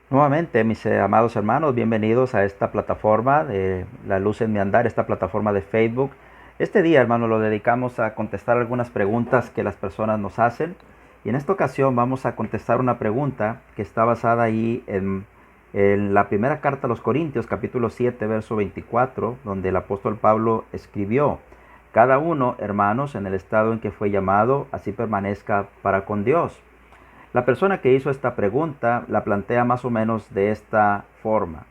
Nuevamente, mis amados hermanos, bienvenidos a esta plataforma de La Luz en mi Andar, esta plataforma de Facebook. Este día, hermano, lo dedicamos a contestar algunas preguntas que las personas nos hacen. Y en esta ocasión vamos a contestar una pregunta que está basada ahí en la primera carta a los Corintios, capítulo 7, verso 24, donde el apóstol Pablo escribió: cada uno, hermanos, en el estado en que fue llamado, así permanezca para con Dios. La persona que hizo esta pregunta la plantea más o menos de esta forma.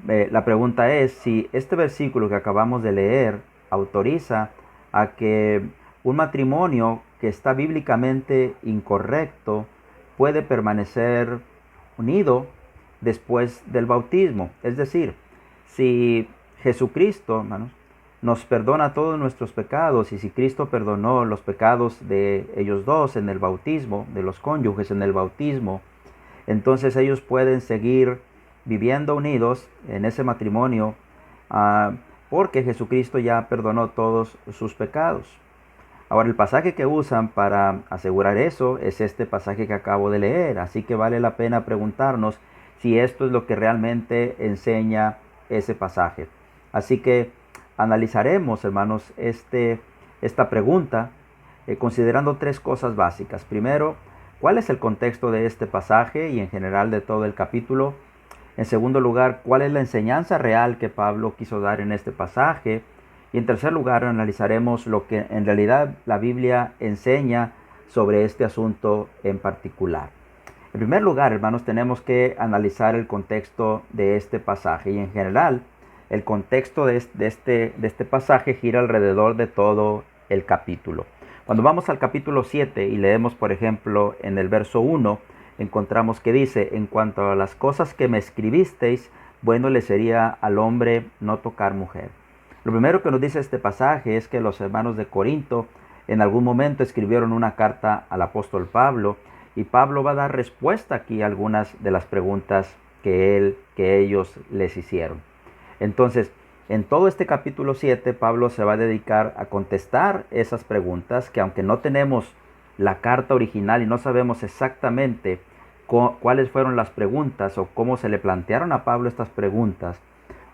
La pregunta es si este versículo que acabamos de leer autoriza a que un matrimonio que está bíblicamente incorrecto puede permanecer unido después del bautismo. Es decir, si Jesucristo, hermanos, nos perdona todos nuestros pecados, y si Cristo perdonó los pecados de ellos dos en el bautismo, de los cónyuges en el bautismo, entonces ellos pueden seguir viviendo unidos en ese matrimonio, porque Jesucristo ya perdonó todos sus pecados. Ahora, el pasaje que usan para asegurar eso es este pasaje que acabo de leer, así que vale la pena preguntarnos si esto es lo que realmente enseña ese pasaje. Así que analizaremos, hermanos, esta pregunta considerando tres cosas básicas. Primero, ¿cuál es el contexto de este pasaje y en general de todo el capítulo? En segundo lugar, ¿cuál es la enseñanza real que Pablo quiso dar en este pasaje? Y en tercer lugar, analizaremos lo que en realidad la Biblia enseña sobre este asunto en particular. En primer lugar, hermanos, tenemos que analizar el contexto de este pasaje, y en general el contexto de este pasaje gira alrededor de todo el capítulo. Cuando vamos al capítulo 7 y leemos, por ejemplo, en el verso 1, encontramos que dice: en cuanto a las cosas que me escribisteis, bueno le sería al hombre no tocar mujer. Lo primero que nos dice este pasaje es que los hermanos de Corinto en algún momento escribieron una carta al apóstol Pablo, y Pablo va a dar respuesta aquí a algunas de las preguntas que ellos les hicieron. Entonces, en todo este capítulo 7, Pablo se va a dedicar a contestar esas preguntas que, aunque no tenemos la carta original y no sabemos exactamente cuáles fueron las preguntas o cómo se le plantearon a Pablo estas preguntas,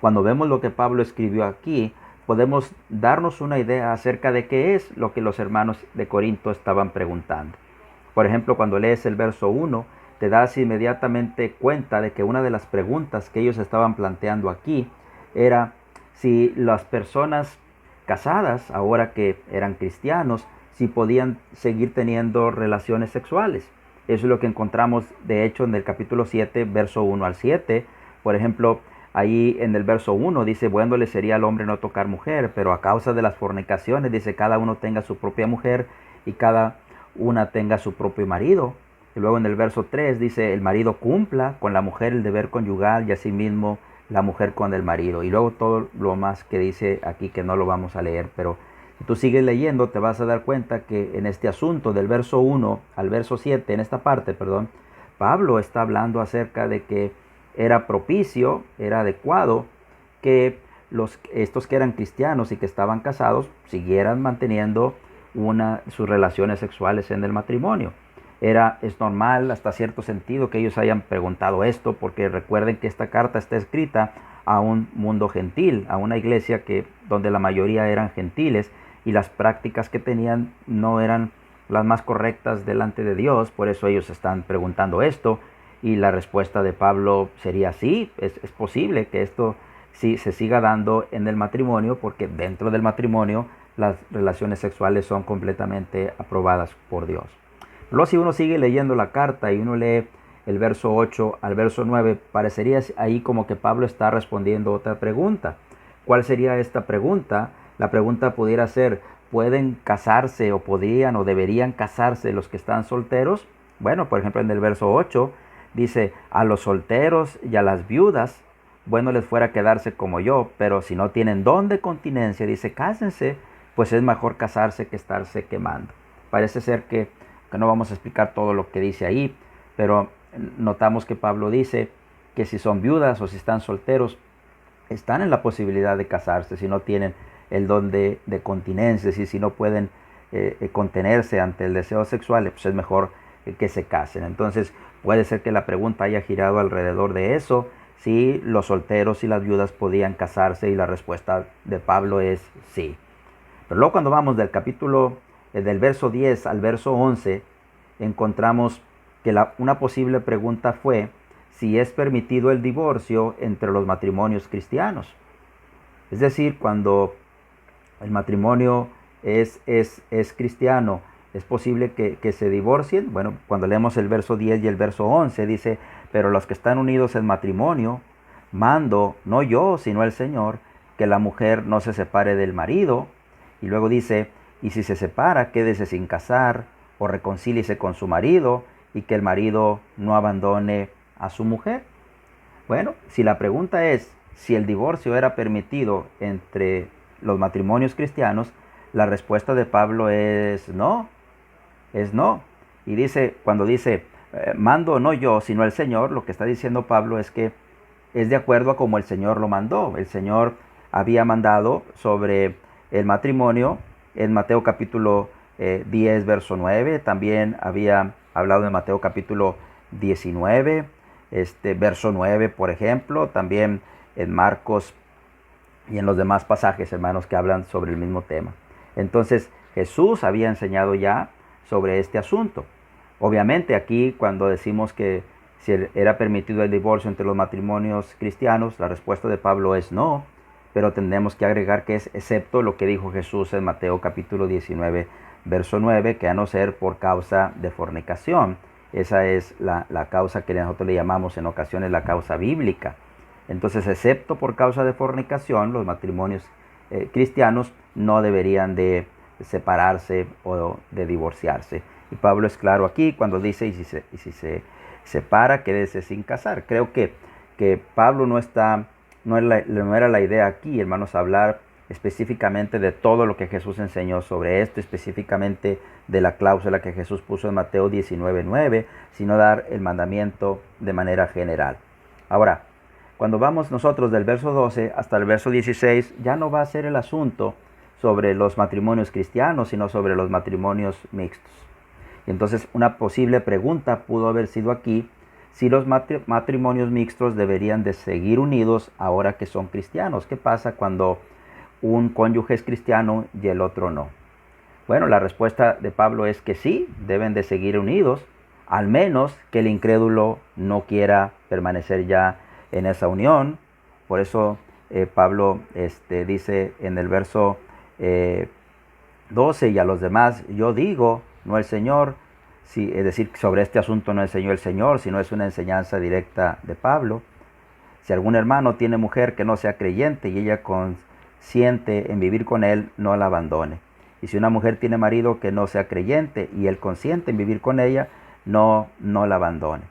cuando vemos lo que Pablo escribió aquí, podemos darnos una idea acerca de qué es lo que los hermanos de Corinto estaban preguntando. Por ejemplo, cuando lees el verso 1, te das inmediatamente cuenta de que una de las preguntas que ellos estaban planteando aquí era si las personas casadas, ahora que eran cristianos, si podían seguir teniendo relaciones sexuales. Eso es lo que encontramos, de hecho, en el capítulo 7, verso 1 al 7. Por ejemplo, ahí en el verso 1 dice: bueno le sería al hombre no tocar mujer, pero a causa de las fornicaciones, dice, cada uno tenga su propia mujer y cada una tenga su propio marido. Y luego en el verso 3 dice: el marido cumpla con la mujer el deber conyugal, y asimismo la mujer con el marido. Y luego todo lo más que dice aquí, que no lo vamos a leer, pero si tú sigues leyendo te vas a dar cuenta que en este asunto del verso 1 al verso 7, en esta parte, perdón, Pablo está hablando acerca de que era propicio, era adecuado que estos que eran cristianos y que estaban casados siguieran manteniendo sus relaciones sexuales en el matrimonio. Es normal hasta cierto sentido que ellos hayan preguntado esto, porque recuerden que esta carta está escrita a un mundo gentil, a una iglesia donde la mayoría eran gentiles, y las prácticas que tenían no eran las más correctas delante de Dios. Por eso ellos están preguntando esto, y la respuesta de Pablo sería: sí, es posible que esto sí se siga dando en el matrimonio, porque dentro del matrimonio las relaciones sexuales son completamente aprobadas por Dios. Luego, si uno sigue leyendo la carta y uno lee el verso 8 al verso 9, parecería ahí como que Pablo está respondiendo otra pregunta. ¿Cuál sería esta pregunta? La pregunta pudiera ser: ¿pueden casarse, o podrían o deberían casarse los que están solteros? Bueno, por ejemplo, en el verso 8 dice: a los solteros y a las viudas, bueno les fuera quedarse como yo, pero si no tienen don de continencia, dice, cásense, pues es mejor casarse que estarse quemando. Parece ser que no vamos a explicar todo lo que dice ahí, pero notamos que Pablo dice que si son viudas o si están solteros, están en la posibilidad de casarse si no tienen el don de continencia, y si no pueden contenerse ante el deseo sexual, pues es mejor que se casen. Entonces, Puede ser que la pregunta haya girado alrededor de eso, si los solteros y las viudas podían casarse, y la respuesta de Pablo es sí. Pero luego cuando vamos del capítulo, del verso 10 al verso 11, encontramos que una posible pregunta fue si es permitido el divorcio entre los matrimonios cristianos. Es decir, cuando el matrimonio es cristiano, ¿es posible que se divorcien? Bueno, cuando leemos el verso 10 y el verso 11 dice, pero los que están unidos en matrimonio, mando, no yo, sino el Señor, que la mujer no se separe del marido. Y luego dice, y si se separa, quédese sin casar o reconcíliese con su marido, y que el marido no abandone a su mujer. Bueno, si la pregunta es si el divorcio era permitido entre los matrimonios cristianos, la respuesta de Pablo es no. Y dice, cuando dice, mando no yo, sino el Señor, lo que está diciendo Pablo es que es de acuerdo a como el Señor lo mandó. El Señor había mandado sobre el matrimonio en Mateo capítulo 10, verso 9. También había hablado en Mateo capítulo 19, verso 9, por ejemplo. También en Marcos y en los demás pasajes, hermanos, que hablan sobre el mismo tema. Entonces, Jesús había enseñado ya sobre este asunto. Obviamente, aquí cuando decimos que si era permitido el divorcio entre los matrimonios cristianos, la respuesta de Pablo es no, pero tendremos que agregar que es excepto lo que dijo Jesús en Mateo capítulo 19, verso 9, que a no ser por causa de fornicación. Esa es la causa que nosotros le llamamos en ocasiones la causa bíblica. Entonces, excepto por causa de fornicación, los matrimonios cristianos no deberían de separarse o de divorciarse. Y Pablo es claro aquí cuando dice, y si se separa, quédese sin casar. Creo que Pablo no era la idea aquí, hermanos, hablar específicamente de todo lo que Jesús enseñó sobre esto, específicamente de la cláusula que Jesús puso en Mateo 19:9, sino dar el mandamiento de manera general. Ahora, cuando vamos nosotros del verso 12 hasta el verso 16, ya no va a ser el asunto sobre los matrimonios cristianos, sino sobre los matrimonios mixtos. Entonces, una posible pregunta pudo haber sido aquí, si los matrimonios mixtos deberían de seguir unidos ahora que son cristianos. ¿Qué pasa cuando un cónyuge es cristiano y el otro no? Bueno, la respuesta de Pablo es que sí, deben de seguir unidos, al menos que el incrédulo no quiera permanecer ya en esa unión. Por eso Pablo dice en el verso 12, y a los demás yo digo, no el Señor, es decir, sobre este asunto no enseñó el Señor, sino es una enseñanza directa de Pablo. Si algún hermano tiene mujer que no sea creyente y ella consiente en vivir con él, no la abandone. Y si una mujer tiene marido que no sea creyente y él consiente en vivir con ella, no la abandone.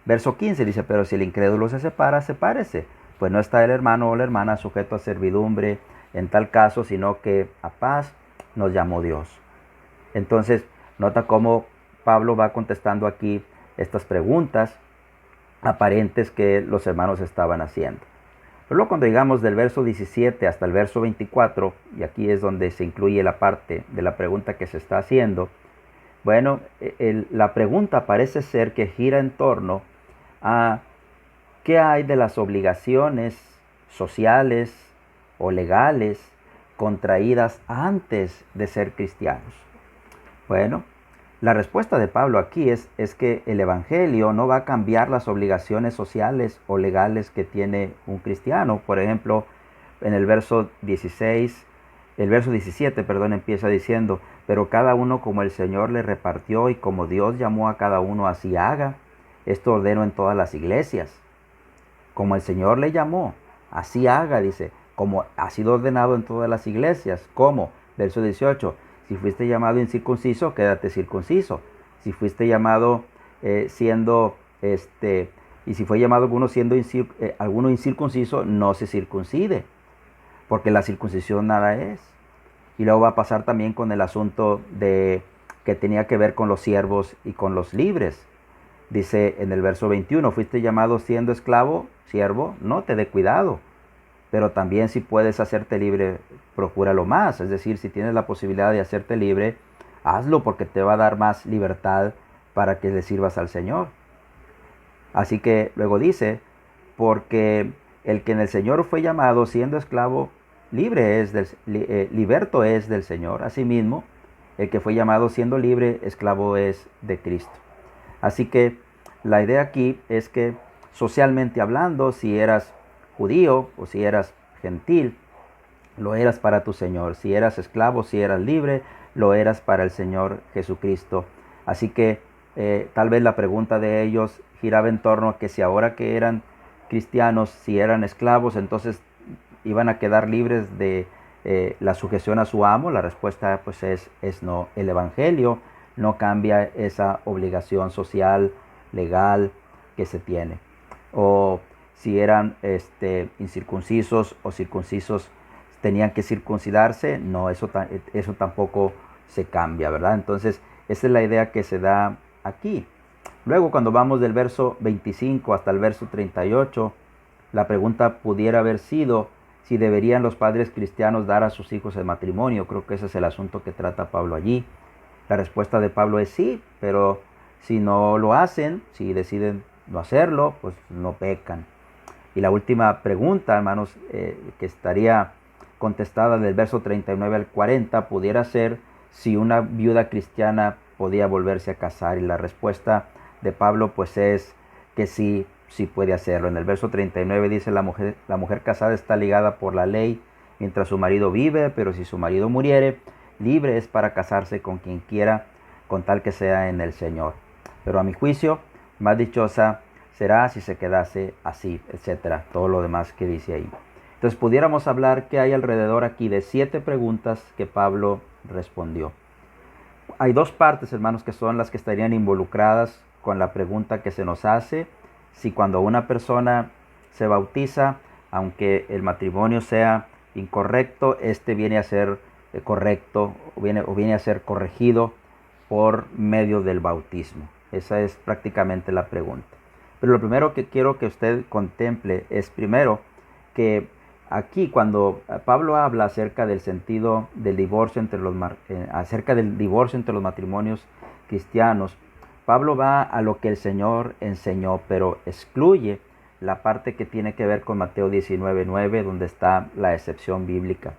Verso 15 dice, pero si el incrédulo se separa, sepárese, pues no está el hermano o la hermana sujeto a servidumbre en tal caso, sino que a paz nos llamó Dios. Entonces, nota cómo Pablo va contestando aquí estas preguntas aparentes que los hermanos estaban haciendo. Pero luego cuando llegamos del verso 17 hasta el verso 24, y aquí es donde se incluye la parte de la pregunta que se está haciendo, bueno, la pregunta parece ser que gira en torno a qué hay de las obligaciones sociales o legales contraídas antes de ser cristianos. Bueno, la respuesta de Pablo aquí es que el Evangelio no va a cambiar las obligaciones sociales o legales que tiene un cristiano. Por ejemplo, en el verso 17, empieza diciendo, pero cada uno como el Señor le repartió y como Dios llamó a cada uno, así haga. Esto ordeno en todas las iglesias. Como el Señor le llamó, así haga, dice, como ha sido ordenado en todas las iglesias. ¿Cómo? Verso 18. Si fuiste llamado incircunciso, quédate circunciso. Si fuiste llamado y si fue llamado alguno incircunciso, no se circuncide, porque la circuncisión nada es. Y luego va a pasar también con el asunto que tenía que ver con los siervos y con los libres. Dice en el verso 21, fuiste llamado siendo esclavo, siervo, no te dé cuidado. Pero también si puedes hacerte libre, procúralo más. Es decir, si tienes la posibilidad de hacerte libre, hazlo porque te va a dar más libertad para que le sirvas al Señor. Así que luego dice, porque el que en el Señor fue llamado siendo esclavo, liberto es del Señor. Asimismo, el que fue llamado siendo libre, esclavo es de Cristo. Así que la idea aquí es que socialmente hablando, si eras judío o si eras gentil, lo eras para tu Señor. Si eras esclavo, si eras libre, lo eras para el Señor Jesucristo. Así que tal vez la pregunta de ellos giraba en torno a que si ahora que eran cristianos, si eran esclavos, entonces iban a quedar libres de la sujeción a su amo. La respuesta pues es no. El Evangelio no cambia esa obligación social, legal que se tiene. O si eran incircuncisos o circuncisos, tenían que circuncidarse, no, eso tampoco se cambia, ¿verdad? Entonces, esa es la idea que se da aquí. Luego, cuando vamos del verso 25 hasta el verso 38, la pregunta pudiera haber sido si deberían los padres cristianos dar a sus hijos el matrimonio. Creo que ese es el asunto que trata Pablo allí. La respuesta de Pablo es sí, pero si no lo hacen, si deciden no hacerlo, pues no pecan. Y la última pregunta, hermanos, que estaría contestada del verso 39 al 40, pudiera ser si una viuda cristiana podía volverse a casar. Y la respuesta de Pablo pues es que sí, sí puede hacerlo. En el verso 39 dice, la mujer casada está ligada por la ley mientras su marido vive, pero si su marido muriere, libre es para casarse con quien quiera, con tal que sea en el Señor. Pero a mi juicio, más dichosa será si se quedase así, etcétera. Todo lo demás que dice ahí. Entonces pudiéramos hablar que hay alrededor aquí de 7 preguntas que Pablo respondió. Hay 2 partes, hermanos, que son las que estarían involucradas con la pregunta que se nos hace. Si cuando una persona se bautiza, aunque el matrimonio sea incorrecto, viene a ser correcto o viene a ser corregido por medio del bautismo. Esa es prácticamente la pregunta. Pero lo primero que quiero que usted contemple es primero que aquí cuando Pablo habla acerca del sentido del divorcio acerca del divorcio entre los matrimonios cristianos, Pablo va a lo que el Señor enseñó, pero excluye la parte que tiene que ver con Mateo 19:9, donde está la excepción bíblica.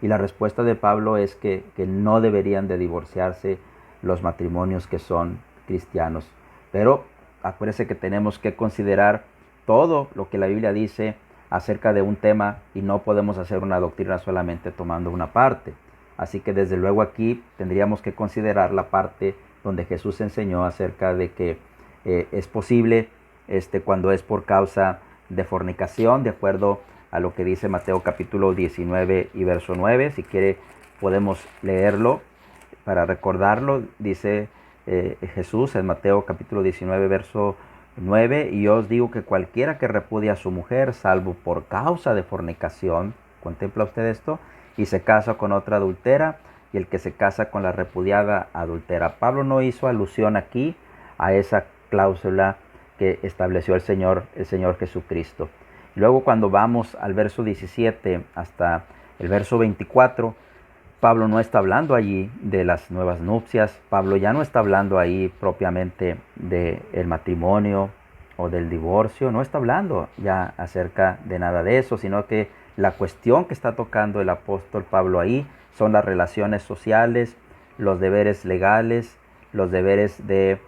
Y la respuesta de Pablo es que no deberían de divorciarse los matrimonios que son cristianos. Pero acuérdese que tenemos que considerar todo lo que la Biblia dice acerca de un tema y no podemos hacer una doctrina solamente tomando una parte. Así que desde luego aquí tendríamos que considerar la parte donde Jesús enseñó acerca de que es posible cuando es por causa de fornicación, de acuerdo a lo que dice Mateo capítulo 19 y verso 9. Si quiere podemos leerlo para recordarlo. Dice Jesús en Mateo capítulo 19 verso 9, y yo os digo que cualquiera que repudia a su mujer, salvo por causa de fornicación, ¿contempla usted esto? Y se casa con otra adúltera, y el que se casa con la repudiada adúltera. Pablo no hizo alusión aquí a esa cláusula que estableció el Señor Jesucristo. Luego cuando vamos al verso 17 hasta el verso 24, Pablo no está hablando allí de las nuevas nupcias. Pablo ya no está hablando ahí propiamente del matrimonio o del divorcio. No está hablando ya acerca de nada de eso, sino que la cuestión que está tocando el apóstol Pablo ahí son las relaciones sociales, los deberes legales, los deberes de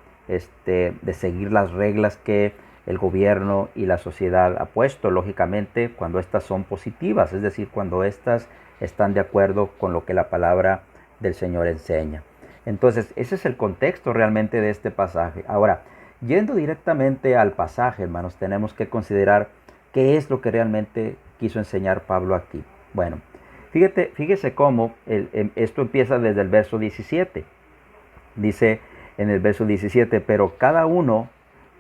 seguir las reglas que el gobierno y la sociedad ha puesto, lógicamente cuando estas son positivas, es decir, cuando estas están de acuerdo con lo que la palabra del Señor enseña. Entonces, ese es el contexto realmente de este pasaje. Ahora, yendo directamente al pasaje, hermanos, tenemos que considerar qué es lo que realmente quiso enseñar Pablo aquí. Bueno, fíjese cómo esto empieza desde el verso 17. Dice en el verso 17, pero cada uno,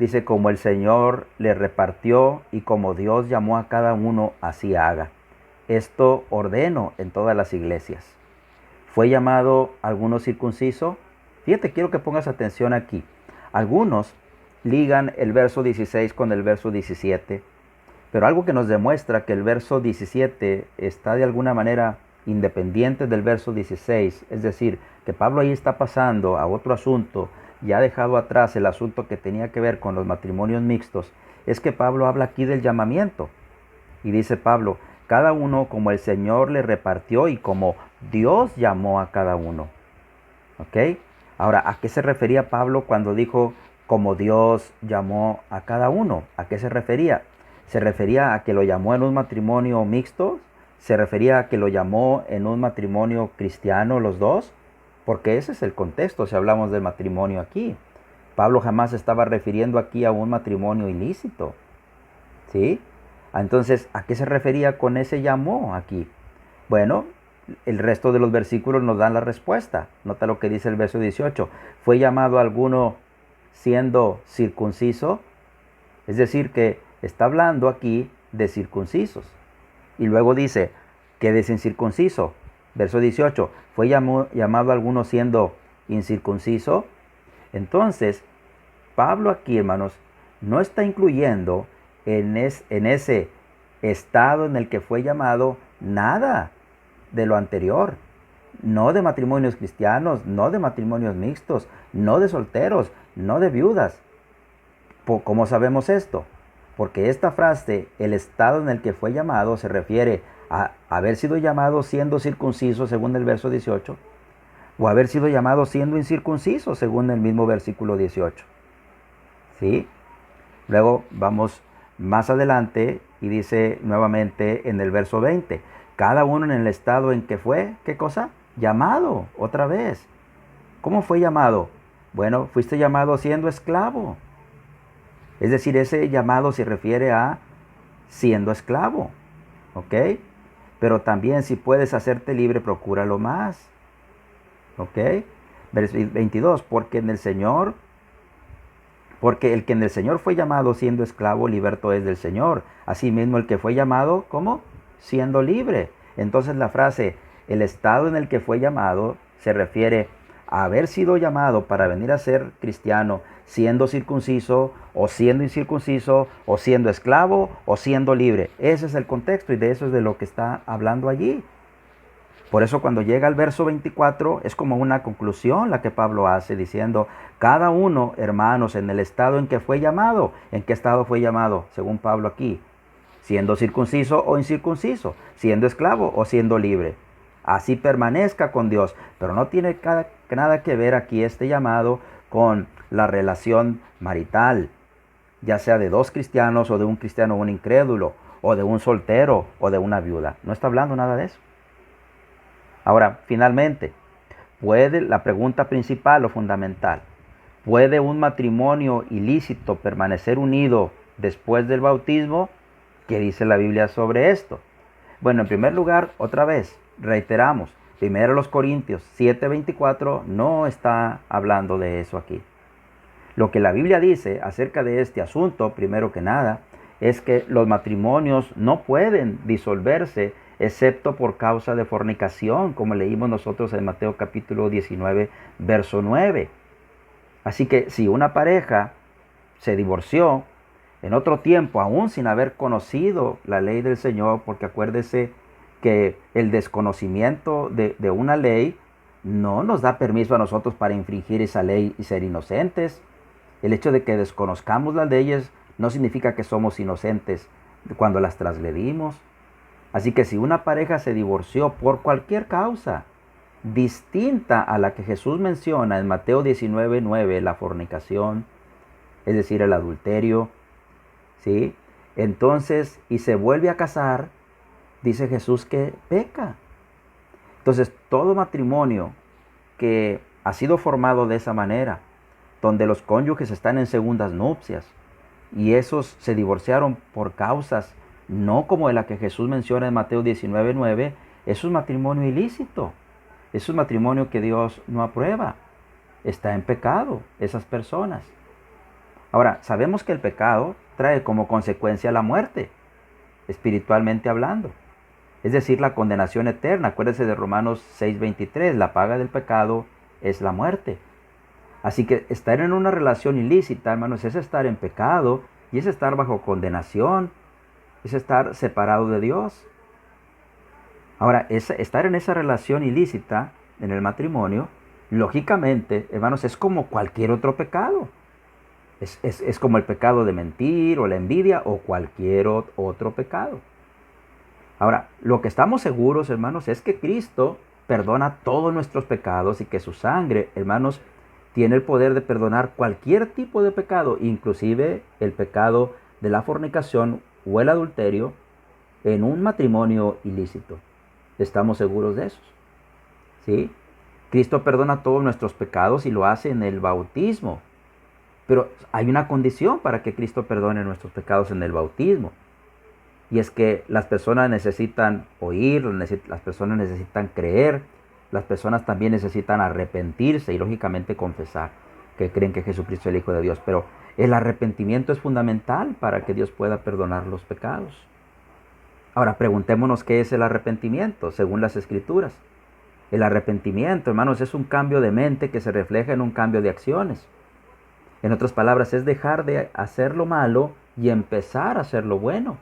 dice, como el Señor le repartió y como Dios llamó a cada uno, así haga. Esto ordeno en todas las iglesias. ¿Fue llamado alguno circunciso? Fíjate, quiero que pongas atención aquí. Algunos ligan el verso 16 con el verso 17, pero algo que nos demuestra que el verso 17 está de alguna manera independiente del verso 16, es decir, que Pablo ahí está pasando a otro asunto y ha dejado atrás el asunto que tenía que ver con los matrimonios mixtos, es que Pablo habla aquí del llamamiento. Y dice Pablo, cada uno como el Señor le repartió y como Dios llamó a cada uno. ¿Ok? Ahora, ¿a qué se refería Pablo cuando dijo como Dios llamó a cada uno? ¿A qué se refería? ¿Se refería a que lo llamó en un matrimonio mixto? ¿Se refería a que lo llamó en un matrimonio cristiano los dos? Porque ese es el contexto si hablamos del matrimonio aquí. Pablo jamás estaba refiriendo aquí a un matrimonio ilícito. ¿Sí? Entonces, ¿a qué se refería con ese llamó aquí? Bueno, el resto de los versículos nos dan la respuesta. Nota lo que dice el verso 18. ¿Fue llamado alguno siendo circunciso? Es decir, que está hablando aquí de circuncisos. Y luego dice que de incircunciso. Verso 18. ¿Fue llamado alguno siendo incircunciso? Entonces, Pablo aquí, hermanos, no está incluyendo en ese estado en el que fue llamado nada de lo anterior. No de matrimonios cristianos, no de matrimonios mixtos, no de solteros, no de viudas. ¿Cómo sabemos esto? Porque esta frase, el estado en el que fue llamado, se refiere a haber sido llamado siendo circunciso, según el verso 18, o haber sido llamado siendo incircunciso, según el mismo versículo 18. ¿Sí? Luego vamos más adelante y dice nuevamente en el verso 20, cada uno en el estado en que fue, ¿qué cosa? Llamado, otra vez. ¿Cómo fue llamado? Bueno, fuiste llamado siendo esclavo. Es decir, ese llamado se refiere a siendo esclavo. ¿Ok? Pero también si puedes hacerte libre, procúralo más. ¿Ok? Verso 22, porque el que en el Señor fue llamado siendo esclavo, liberto es del Señor. Asimismo, el que fue llamado, ¿cómo? Siendo libre. Entonces la frase, el estado en el que fue llamado, se refiere a haber sido llamado para venir a ser cristiano, siendo circunciso, o siendo incircunciso, o siendo esclavo, o siendo libre. Ese es el contexto y de eso es de lo que está hablando allí. Por eso cuando llega al verso 24 es como una conclusión la que Pablo hace diciendo, cada uno, hermanos, en el estado en que fue llamado. ¿En qué estado fue llamado? Según Pablo aquí, siendo circunciso o incircunciso, siendo esclavo o siendo libre. Así permanezca con Dios. Pero no tiene nada que ver aquí este llamado con la relación marital, ya sea de dos cristianos o de un cristiano o un incrédulo, o de un soltero o de una viuda. No está hablando nada de eso. Ahora, finalmente, la pregunta principal o fundamental, ¿puede un matrimonio ilícito permanecer unido después del bautismo? ¿Qué dice la Biblia sobre esto? Bueno, en primer lugar, otra vez, reiteramos, 1 Corintios 7:24 no está hablando de eso aquí. Lo que la Biblia dice acerca de este asunto, primero que nada, es que los matrimonios no pueden disolverse excepto por causa de fornicación, como leímos nosotros en Mateo capítulo 19, verso 9. Así que si una pareja se divorció en otro tiempo, aún sin haber conocido la ley del Señor, porque acuérdese que el desconocimiento de una ley no nos da permiso a nosotros para infringir esa ley y ser inocentes. El hecho de que desconozcamos las leyes no significa que somos inocentes cuando las transgredimos. Así que si una pareja se divorció por cualquier causa distinta a la que Jesús menciona en Mateo 19:9, la fornicación, es decir, el adulterio, ¿sí? Entonces, y se vuelve a casar, dice Jesús que peca. Entonces, todo matrimonio que ha sido formado de esa manera, donde los cónyuges están en segundas nupcias, y esos se divorciaron por causas no como la que Jesús menciona en Mateo 19:9, es un matrimonio ilícito. Es un matrimonio que Dios no aprueba. Está en pecado esas personas. Ahora, sabemos que el pecado trae como consecuencia la muerte, espiritualmente hablando. Es decir, la condenación eterna. Acuérdense de Romanos 6:23, la paga del pecado es la muerte. Así que estar en una relación ilícita, hermanos, es estar en pecado y es estar bajo condenación, es estar separado de Dios. Ahora, estar en esa relación ilícita, en el matrimonio, Lógicamente, hermanos, es como cualquier otro pecado. Es como el pecado de mentir o la envidia o cualquier otro pecado. Ahora, lo que estamos seguros, hermanos, es que Cristo perdona todos nuestros pecados y que su sangre, hermanos, tiene el poder de perdonar cualquier tipo de pecado, inclusive el pecado de la fornicación o el adulterio en un matrimonio ilícito. Estamos seguros de eso. ¿Sí? Cristo perdona todos nuestros pecados y lo hace en el bautismo. Pero hay una condición para que Cristo perdone nuestros pecados en el bautismo. Y es que las personas necesitan oír, las personas necesitan creer, las personas también necesitan arrepentirse y lógicamente confesar que creen que Jesucristo es el Hijo de Dios. Pero el arrepentimiento es fundamental para que Dios pueda perdonar los pecados. Ahora preguntémonos qué es el arrepentimiento según las Escrituras. El arrepentimiento, hermanos, es un cambio de mente que se refleja en un cambio de acciones. En otras palabras, es dejar de hacer lo malo y empezar a hacer lo bueno.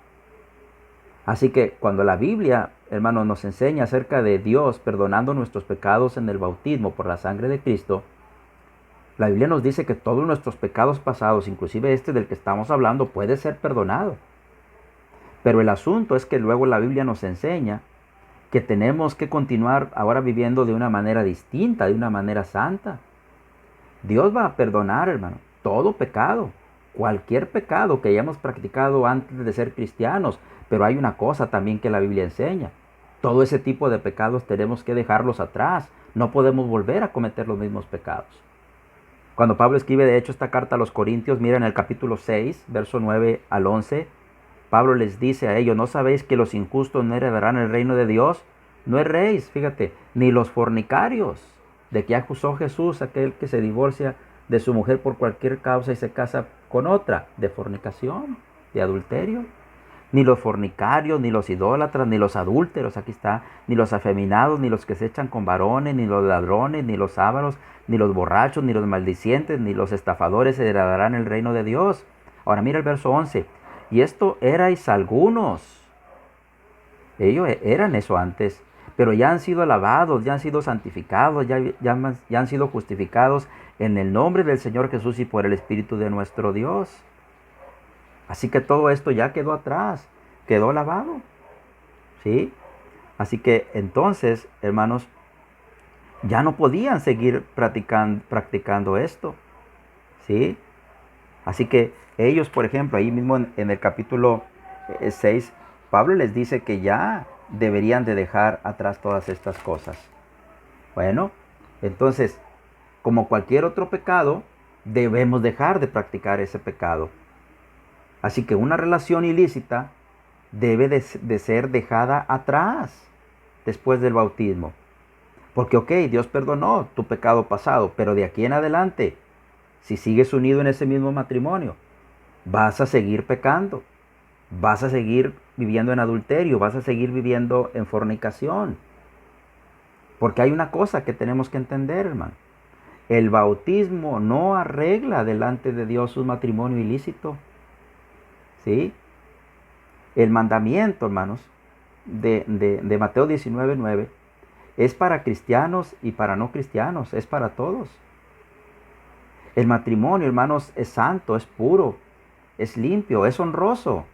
Así que cuando la Biblia, hermanos, nos enseña acerca de Dios perdonando nuestros pecados en el bautismo por la sangre de Cristo, la Biblia nos dice que todos nuestros pecados pasados, inclusive este del que estamos hablando, puede ser perdonado. Pero el asunto es que luego la Biblia nos enseña que tenemos que continuar ahora viviendo de una manera distinta, de una manera santa. Dios va a perdonar, hermano, todo pecado, cualquier pecado que hayamos practicado antes de ser cristianos. Pero hay una cosa también que la Biblia enseña. Todo ese tipo de pecados tenemos que dejarlos atrás. No podemos volver a cometer los mismos pecados. Cuando Pablo escribe de hecho esta carta a los Corintios, mira en el capítulo 6, verso 9 al 11, Pablo les dice a ellos, ¿no sabéis que los injustos no heredarán el reino de Dios? No erréis, fíjate, ni los fornicarios, de que acusó Jesús, aquel que se divorcia de su mujer por cualquier causa y se casa con otra, de fornicación, de adulterio. Ni los fornicarios, ni los idólatras, ni los adúlteros, aquí está, ni los afeminados, ni los que se echan con varones, ni los ladrones, ni los ávaros, ni los borrachos, ni los maldicientes, ni los estafadores heredarán el reino de Dios. Ahora mira el verso 11. Y esto erais algunos. Ellos eran eso antes, pero ya han sido alabados, ya han sido santificados, ya han sido justificados en el nombre del Señor Jesús y por el Espíritu de nuestro Dios. Así que todo esto ya quedó atrás, quedó lavado. ¿Sí? Así que entonces, hermanos, ya no podían seguir practicando esto. ¿Sí? Así que ellos, por ejemplo, ahí mismo en el capítulo 6, Pablo les dice que ya deberían de dejar atrás todas estas cosas. Bueno, entonces, como cualquier otro pecado, debemos dejar de practicar ese pecado. Así que una relación ilícita debe de ser dejada atrás después del bautismo. Porque, ok, Dios perdonó tu pecado pasado, pero de aquí en adelante, si sigues unido en ese mismo matrimonio, vas a seguir pecando, vas a seguir viviendo en adulterio, vas a seguir viviendo en fornicación. Porque hay una cosa que tenemos que entender, hermano. El bautismo no arregla delante de Dios un matrimonio ilícito. ¿Sí? El mandamiento, hermanos, de Mateo 19:9 es para cristianos y para no cristianos, es para todos. El matrimonio, hermanos, es santo, es puro, es limpio, es honroso.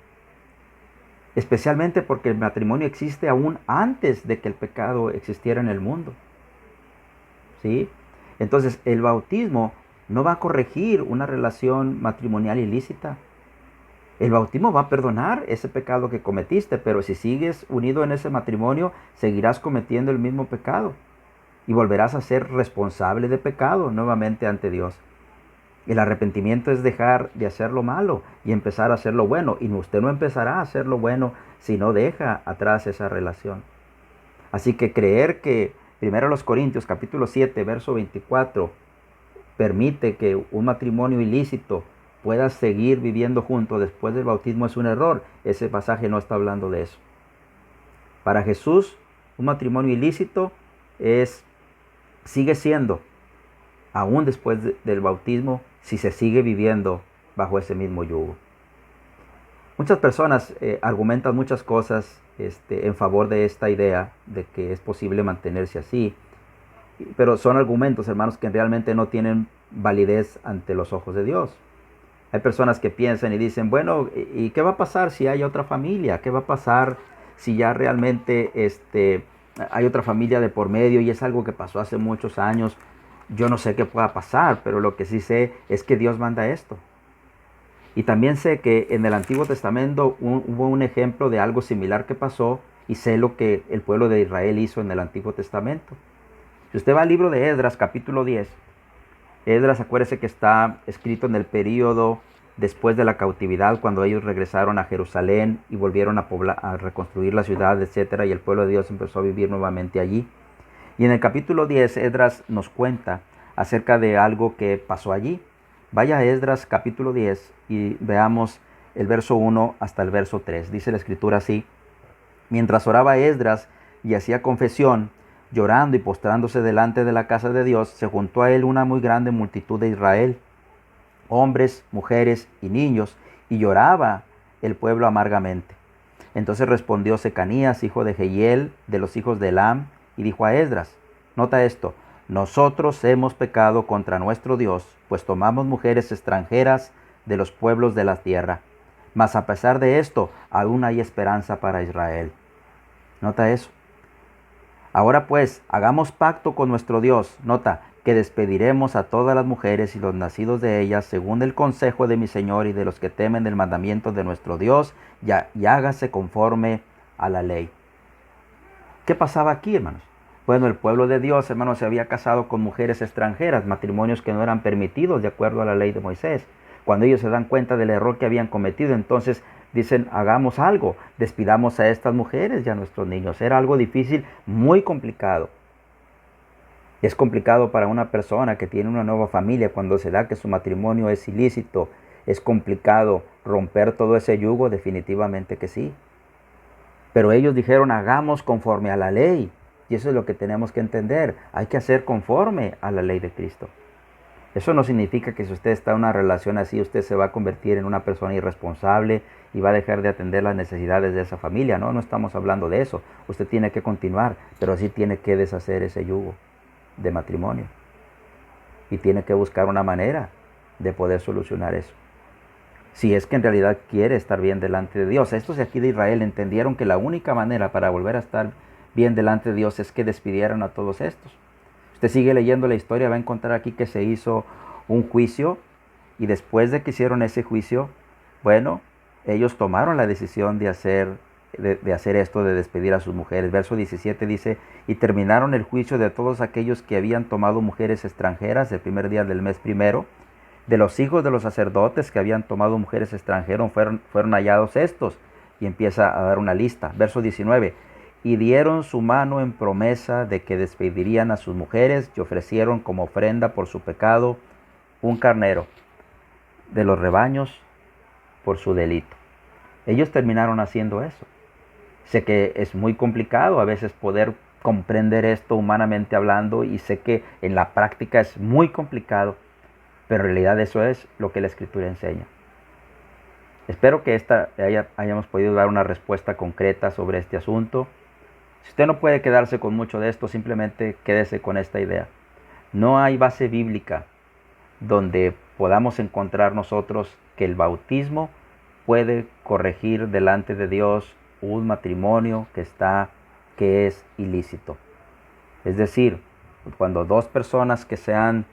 Especialmente porque el matrimonio existe aún antes de que el pecado existiera en el mundo. ¿Sí? Entonces, el bautismo no va a corregir una relación matrimonial ilícita. El bautismo va a perdonar ese pecado que cometiste, pero si sigues unido en ese matrimonio, seguirás cometiendo el mismo pecado y volverás a ser responsable de pecado nuevamente ante Dios. El arrepentimiento es dejar de hacer lo malo y empezar a hacer lo bueno. Y usted no empezará a hacer lo bueno si no deja atrás esa relación. Así que creer que 1 Corintios capítulo 7, verso 24, permite que un matrimonio ilícito pueda seguir viviendo juntos después del bautismo es un error. Ese pasaje no está hablando de eso. Para Jesús, un matrimonio ilícito sigue siendo, aún después del bautismo, si se sigue viviendo bajo ese mismo yugo. Muchas personas argumentan muchas cosas en favor de esta idea de que es posible mantenerse así. Pero son argumentos, hermanos, que realmente no tienen validez ante los ojos de Dios. Hay personas que piensan y dicen, bueno, ¿y qué va a pasar si hay otra familia? ¿Qué va a pasar si ya realmente hay otra familia de por medio y es algo que pasó hace muchos años? Yo no sé qué pueda pasar, pero lo que sí sé es que Dios manda esto. Y también sé que en el Antiguo Testamento hubo un ejemplo de algo similar que pasó y sé lo que el pueblo de Israel hizo en el Antiguo Testamento. Si usted va al libro de Esdras, capítulo 10, Esdras, acuérdese que está escrito en el período después de la cautividad, cuando ellos regresaron a Jerusalén y volvieron a reconstruir la ciudad, etcétera, y el pueblo de Dios empezó a vivir nuevamente allí. Y en el capítulo 10, Esdras nos cuenta acerca de algo que pasó allí. Vaya a Esdras capítulo 10 y veamos el verso 1 hasta el verso 3. Dice la escritura así: Mientras oraba Esdras y hacía confesión, llorando y postrándose delante de la casa de Dios, se juntó a él una muy grande multitud de Israel, hombres, mujeres y niños, y lloraba el pueblo amargamente. Entonces respondió Secanías, hijo de Jehiel, de los hijos de Elam, y dijo a Esdras: Nota esto, nosotros hemos pecado contra nuestro Dios, pues tomamos mujeres extranjeras de los pueblos de la tierra. Mas a pesar de esto, aún hay esperanza para Israel. Nota eso. Ahora pues, hagamos pacto con nuestro Dios. Nota, que despediremos a todas las mujeres y los nacidos de ellas, según el consejo de mi Señor y de los que temen el mandamiento de nuestro Dios, y hágase conforme a la ley. ¿Qué pasaba aquí, hermanos? Bueno, el pueblo de Dios, hermanos, se había casado con mujeres extranjeras, matrimonios que no eran permitidos de acuerdo a la ley de Moisés. Cuando ellos se dan cuenta del error que habían cometido, entonces dicen, hagamos algo, despidamos a estas mujeres y a nuestros niños. Era algo difícil, muy complicado. Es complicado para una persona que tiene una nueva familia cuando se da que su matrimonio es ilícito. Es complicado romper todo ese yugo, definitivamente que sí. Pero ellos dijeron, hagamos conforme a la ley. Y eso es lo que tenemos que entender. Hay que hacer conforme a la ley de Cristo. Eso no significa que si usted está en una relación así, usted se va a convertir en una persona irresponsable y va a dejar de atender las necesidades de esa familia. No, no estamos hablando de eso. Usted tiene que continuar, pero sí tiene que deshacer ese yugo de matrimonio. Y tiene que buscar una manera de poder solucionar eso. Si es que en realidad quiere estar bien delante de Dios. Estos de aquí de Israel entendieron que la única manera para volver a estar bien delante de Dios es que despidieran a todos estos. Usted sigue leyendo la historia, va a encontrar aquí que se hizo un juicio y después de que hicieron ese juicio, bueno, ellos tomaron la decisión de hacer esto, de despedir a sus mujeres. Verso 17 dice, y terminaron el juicio de todos aquellos que habían tomado mujeres extranjeras el primer día del mes primero. De los hijos de los sacerdotes que habían tomado mujeres extranjeras fueron hallados estos. Y empieza a dar una lista. Verso 19. Y dieron su mano en promesa de que despedirían a sus mujeres y ofrecieron como ofrenda por su pecado un carnero de los rebaños por su delito. Ellos terminaron haciendo eso. Sé que es muy complicado a veces poder comprender esto humanamente hablando y sé que en la práctica es muy complicado. Pero en realidad eso es lo que la Escritura enseña. Espero que hayamos podido dar una respuesta concreta sobre este asunto. Si usted no puede quedarse con mucho de esto, simplemente quédese con esta idea. No hay base bíblica donde podamos encontrar nosotros que el bautismo puede corregir delante de Dios un matrimonio que es ilícito. Es decir, cuando dos personas que se han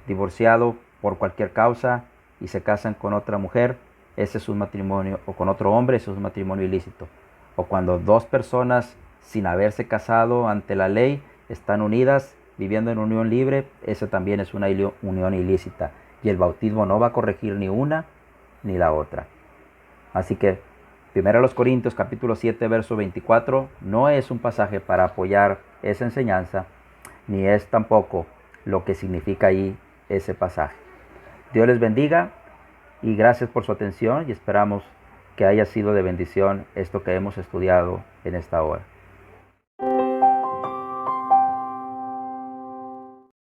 divorciado por cualquier causa y se casan con otra mujer, ese es un matrimonio, o con otro hombre, ese es un matrimonio ilícito. O cuando dos personas sin haberse casado ante la ley están unidas, viviendo en unión libre, ese también es una unión ilícita. Y el bautismo no va a corregir ni una ni la otra. Así que 1 Corintios capítulo 7, verso 24, no es un pasaje para apoyar esa enseñanza, ni es tampoco lo que significa ahí ese pasaje. Dios les bendiga y gracias por su atención y esperamos que haya sido de bendición esto que hemos estudiado en esta hora.